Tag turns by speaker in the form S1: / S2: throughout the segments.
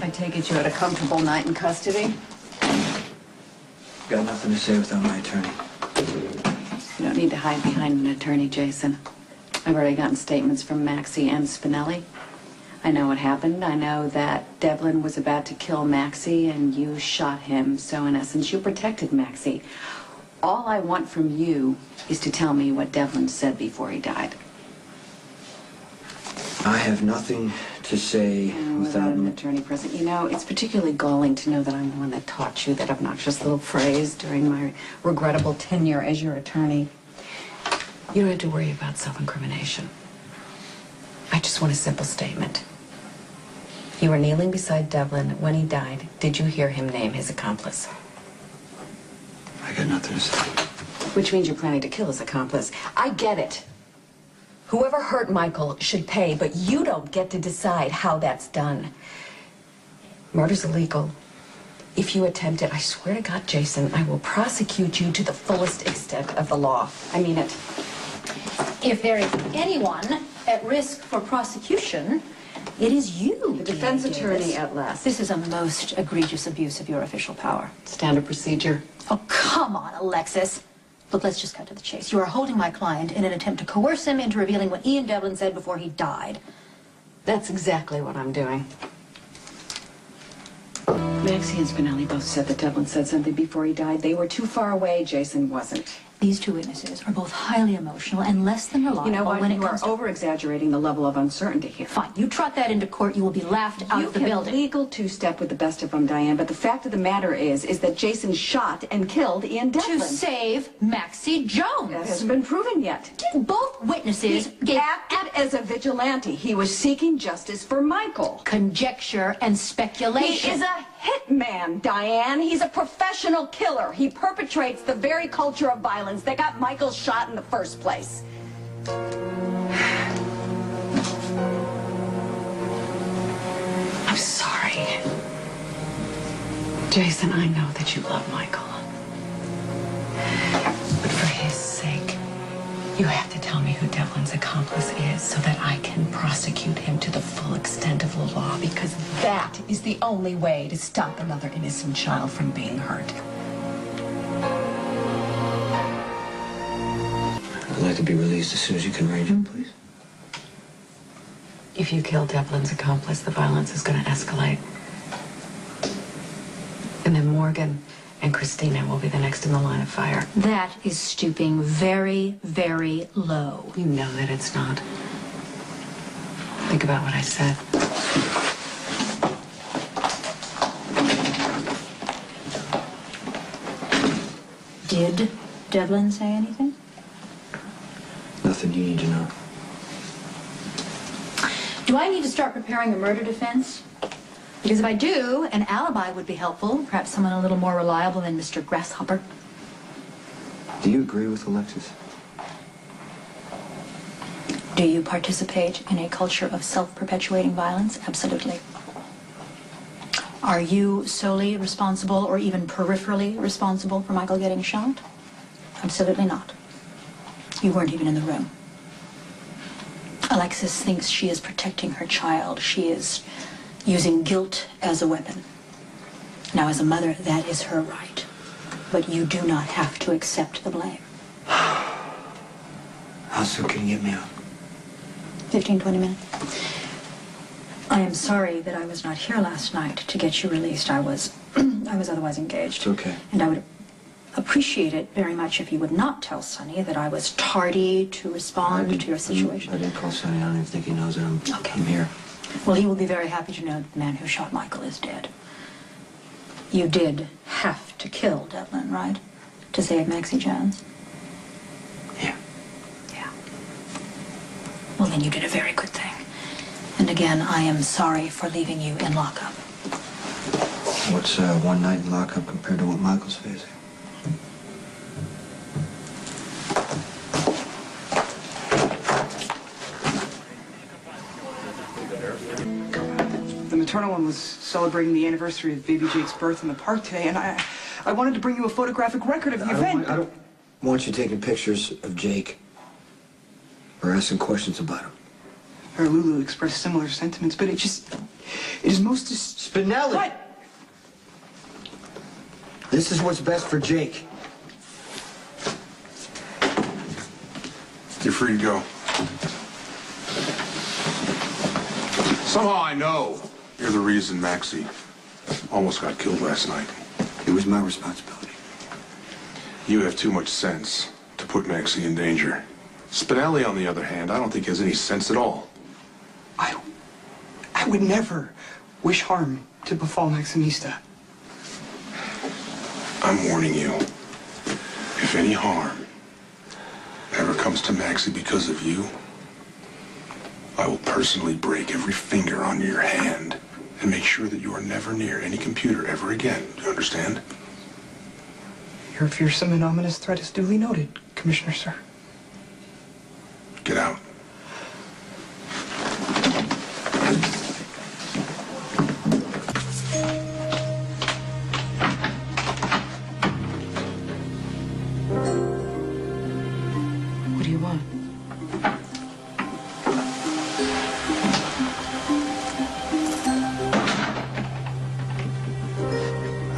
S1: I take it you had a comfortable night in custody?
S2: Got nothing to say without my attorney.
S1: You don't need to hide behind an attorney, Jason. I've already gotten statements from Maxie and Spinelli. I know what happened. I know that Devlin was about to kill Maxie and you shot him. So in essence, you protected Maxie. All I want from you is to tell me what Devlin said before he died.
S2: I have nothing to say without
S1: an attorney present. You know, it's particularly galling to know that I'm the one that taught you that obnoxious little phrase during my regrettable tenure as your attorney. You don't have to worry about self-incrimination. I just want a simple statement. You were kneeling beside Devlin when he died. Did you hear him name his accomplice?
S2: I got nothing to say.
S1: Which means you're planning to kill his accomplice. I get it. Whoever hurt Michael should pay, but you don't get to decide how that's done. Murder's illegal. If you attempt it, I swear to God, Jason, I will prosecute you to the fullest extent of the law. I mean it.
S3: If there is anyone at risk for prosecution, it is you.
S1: The defense attorney at last.
S3: This is a most egregious abuse of your official power.
S1: Standard procedure.
S3: Oh, come on, Alexis. Look, let's just cut to the chase. You are holding my client in an attempt to coerce him into revealing what Ian Devlin said before he died.
S1: That's exactly what I'm doing. Maxie and Spinelli both said that Devlin said something before he died. They were too far away. Jason wasn't.
S3: These two witnesses are both highly emotional and less than reliable.
S1: You know what?
S3: When
S1: You are over-exaggerating the level of uncertainty here.
S3: Fine. You trot that into court, you will be laughed out of the building.
S1: You can legal two-step with the best of them, Diane, but the fact of the matter is that Jason shot and killed Ian Devlin.
S3: To save Maxie Jones.
S1: That hasn't been proven yet.
S3: Both witnesses
S1: He acted as a vigilante. He was seeking justice for Michael.
S3: Conjecture and speculation.
S1: He is a hitman, Diane. He's a professional killer. He perpetrates the very culture of violence that got Michael shot in the first place. I'm sorry. Jason, I know that you love Michael. But for his sake, you have to tell me who Devlin's accomplice is so that I can prosecute him to the full extent of the law, because that is the only way to stop another innocent child from being hurt.
S2: I'd like to be released as soon as you can arrange it, please.
S1: If you kill Devlin's accomplice, the violence is going to escalate. And then Morgan and Christina will be the next in the line of fire.
S3: That is stooping very, very low.
S1: You know that it's not. Think about what I said.
S3: Did Devlin say anything?
S2: Nothing you need to know.
S3: Do I need to start preparing a murder defense? Because if I do, an alibi would be helpful. Perhaps someone a little more reliable than Mr. Grasshopper.
S2: Do you agree with Alexis?
S3: Do you participate in a culture of self-perpetuating violence? Absolutely. Are you solely responsible or even peripherally responsible for Michael getting shot? Absolutely not. You weren't even in the room. Alexis thinks she is protecting her child. She is using guilt as a weapon. Now, as a mother, that is her right. But you do not have to accept the blame.
S2: How soon can you get me out?
S3: 15, 20 minutes. I am sorry that I was not here last night to get you released. I was otherwise engaged.
S2: It's okay.
S3: And I would appreciate it very much if you would not tell Sonny that I was tardy to respond to your situation.
S2: I didn't call Sonny. I don't even think he knows that I'm here.
S3: Well, he will be very happy to know that the man who shot Michael is dead. You did have to kill Devlin, right? To save Maxie Jones?
S2: Yeah.
S3: Yeah. Well, then you did a very good thing. And again, I am sorry for leaving you in lockup.
S2: What's one night in lockup compared to what Michael's facing?
S4: The maternal one was celebrating the anniversary of baby Jake's birth in the park today, and I wanted to bring you a photographic record of the event.
S2: I don't want you taking pictures of Jake or asking questions about him.
S4: Her Lulu expressed similar sentiments, but it is most
S2: Spinelli!
S4: What?
S2: This is what's best for Jake.
S5: You're free to go. Somehow I know you're the reason Maxie almost got killed last night.
S2: It was my responsibility.
S5: You have too much sense to put Maxie in danger. Spinelli, on the other hand, I don't think has any sense at all.
S4: I would never wish harm to befall Maximista.
S5: I'm warning you. If any harm ever comes to Maxie because of you, I will personally break every finger on your hand and make sure that you are never near any computer ever again. Do you understand?
S4: Your fearsome and ominous threat is duly noted, Commissioner, sir.
S5: Get out.
S1: What do you want?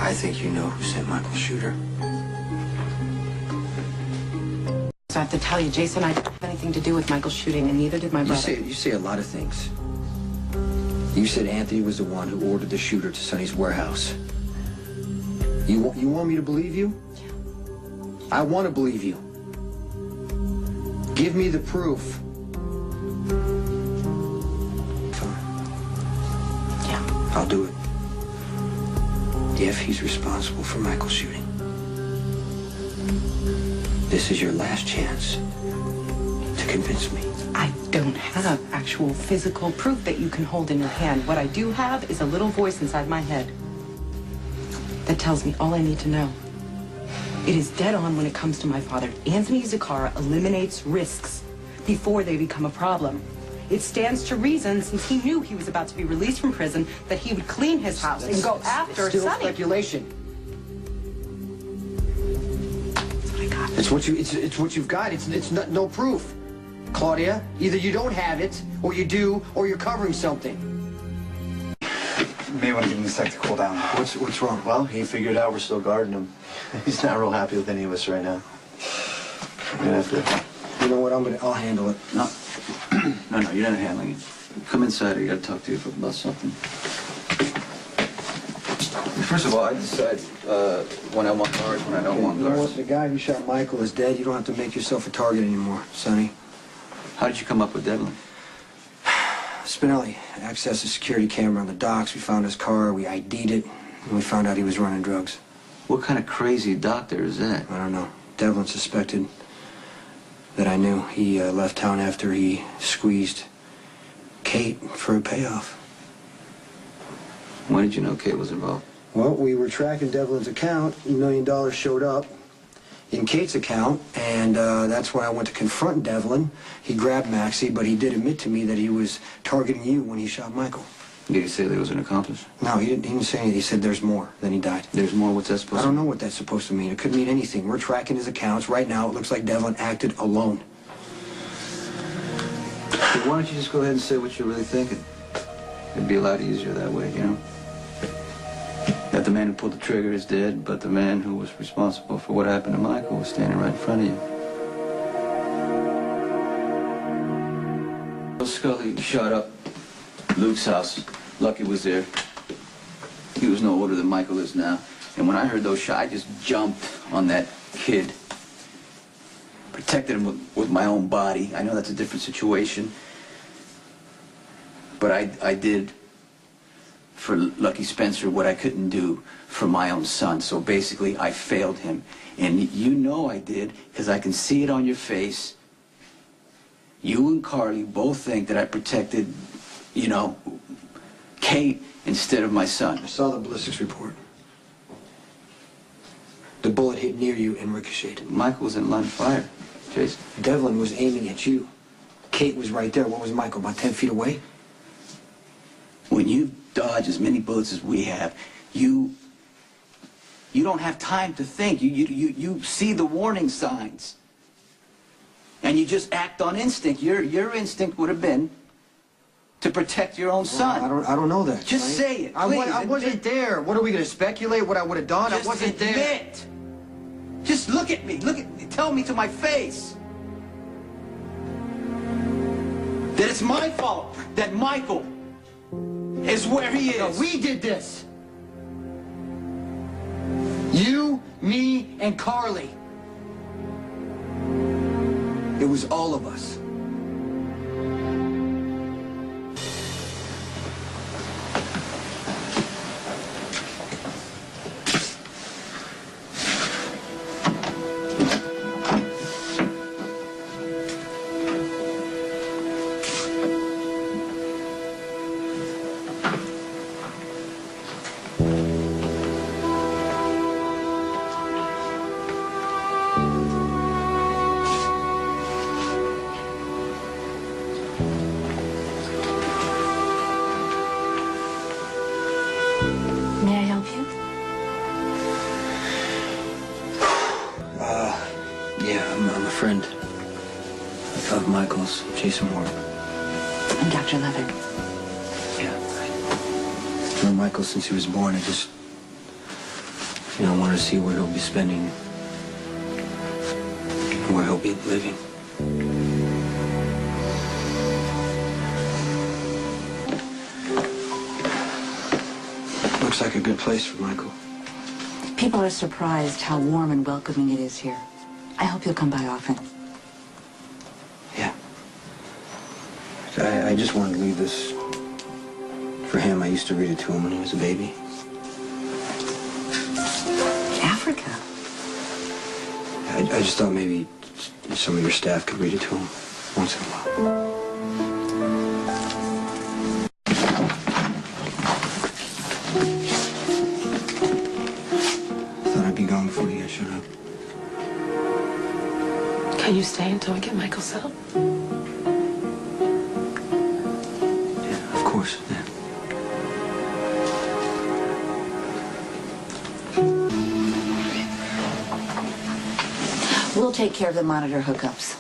S2: I think you know who sent Michael's shooter.
S1: So I have to tell you, Jason, I didn't have anything to do with Michael's shooting, and neither did my brother.
S2: You say a lot of things. You said Anthony was the one who ordered the shooter to Sonny's warehouse. You want me to believe you? I want to believe you. Give me the proof. Fine.
S1: Yeah.
S2: I'll do it. If he's responsible for Michael's shooting. This is your last chance to convince me.
S6: I don't have actual physical proof that you can hold in your hand. What I do have is a little voice inside my head that tells me all I need to know. It is dead on when it comes to my father. Anthony Zacchara eliminates risks before they become a problem. It stands to reason, since he knew he was about to be released from prison, that he would clean his house and go after
S2: Still
S6: Sonny.
S2: speculation.
S6: That's what I got.
S2: It's what you've got. It's no proof. Claudia, either you don't have it, or you do, or you're covering something.
S7: You may want to give him a sec to cool down.
S2: What's wrong?
S7: Well, he figured out we're still guarding him. He's not real happy with any of us right now. You're gonna have to...
S2: You know what? I'll handle it.
S7: No. No, you're not handling it. Come inside. I gotta talk to you about something. First of all, I decide when I want guards, when I don't want
S2: You know what?
S7: guards.
S2: The guy who shot Michael is dead. You don't have to make yourself a target anymore, Sonny.
S7: How did you come up with Devlin?
S2: Spinelli accessed a security camera on the docks. We found his car. We ID'd it. And we found out he was running drugs.
S7: What kind of crazy doctor is that?
S2: I don't know. Devlin suspected that I knew. He left town after he squeezed Kate for a payoff.
S7: When did you know Kate was involved?
S2: Well, we were tracking Devlin's account. $1 million showed up in Kate's account, and that's when I went to confront Devlin. He grabbed Maxie, but he did admit to me that he was targeting you when he shot Michael.
S7: Did he say there was an accomplice?
S2: No, he didn't say anything. He said there's more. Then he died.
S7: There's more? What's that supposed
S2: I
S7: to
S2: don't
S7: mean?
S2: know what that's supposed to mean. It could mean anything. We're tracking his accounts. Right now, it looks like Devlin acted alone.
S7: Well, why don't you just go ahead and say what you're really thinking? It'd be a lot easier that way, you know? That the man who pulled the trigger is dead, but the man who was responsible for what happened to Michael was standing right in front of you. Bill Scully shot up Luke's house. Lucky was there. He was no older than Michael is now. And when I heard those shots, I just jumped on that kid. Protected him with my own body. I know that's a different situation. But I did for Lucky Spencer what I couldn't do for my own son. So basically, I failed him. And you know I did, because I can see it on your face. You and Carly both think that I protected, you know, Kate instead of my son.
S2: I saw the ballistics report. The bullet hit near you and ricocheted.
S7: Michael was in line of fire, Jason.
S2: Devlin was aiming at you. Kate was right there. What was Michael, about 10 feet away?
S7: When you dodge as many bullets as we have, you don't have time to think. You see the warning signs. And you just act on instinct. Your instinct would have been to protect your own son.
S2: I don't know that.
S7: Just
S2: Frank.
S7: say it,
S2: I
S7: please.
S2: wasn't
S7: Admit.
S2: there. What are we going to speculate? What I would have done?
S7: Just
S2: I wasn't there.
S7: admit. Just look at me. Look at me. Tell me to my face that it's my fault that Michael is where he is.
S2: No, we did this. You, me, and Carly. It was all of us.
S3: May I help you?
S2: Yeah, I'm a friend of Michael's, Jason Moore.
S1: I'm Dr. Levitt.
S2: Yeah. I've known Michael since he was born. I just, I wanted to see where he'll be spending, where he'll be living. Looks like a good place for Michael.
S1: People are surprised how warm and welcoming it is here. I hope you'll come by often.
S2: Yeah. I just wanted to leave this for him. I used to read it to him when he was a baby.
S1: Africa?
S2: I just thought maybe some of your staff could read it to him once in a while. Thought I'd be gone before you guys showed up.
S8: Can you stay until we get Michael settled?
S2: Yeah, of course. Yeah.
S1: We'll take care of the monitor hookups.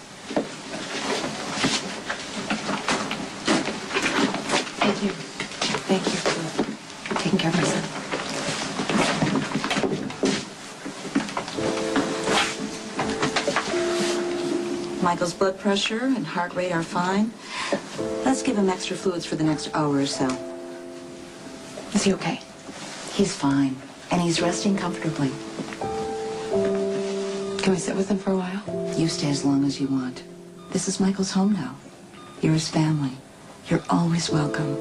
S8: Thank you. Thank you for taking care of my son.
S1: Michael's blood pressure and heart rate are fine. Let's give him extra fluids for the next hour or so.
S8: Is he okay?
S1: He's fine, and he's resting comfortably.
S8: Can we sit with him for a while?
S1: You stay as long as you want. This is Michael's home now. You're his family. You're always welcome.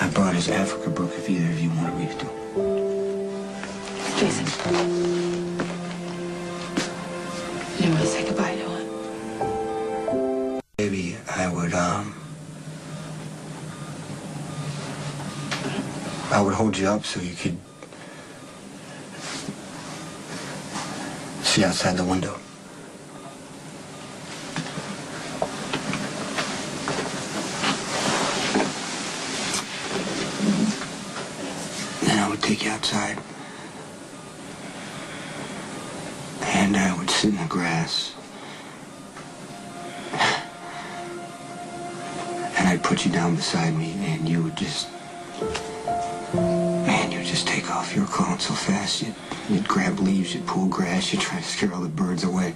S2: I brought his Africa book if either of you want to read it to him.
S8: Jason. You want to say goodbye to him?
S2: Maybe I would hold you up so you could see outside the window. Then I would take you outside. And I would sit in the grass. And I'd put you down beside me, and you would just... Man, you'd just take off your clothes so fast. You'd grab leaves, you'd pull grass, you'd try to scare all the birds away.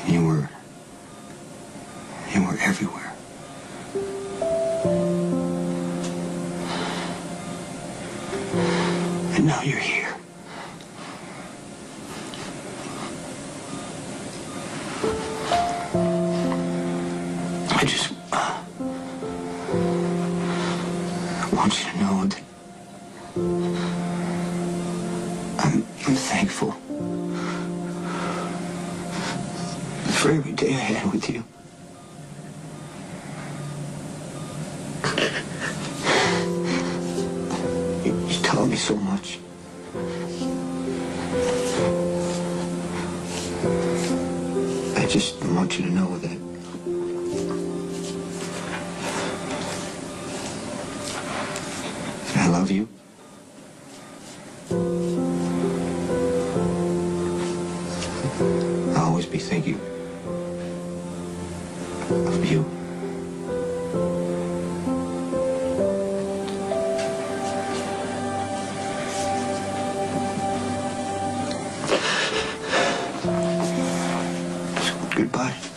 S2: And you were everywhere. And now you're here. I just want you to know that I'm thankful for every day I had with you. You taught me so much. I just want you to know that I love you.
S9: just be thinking of you. Goodbye.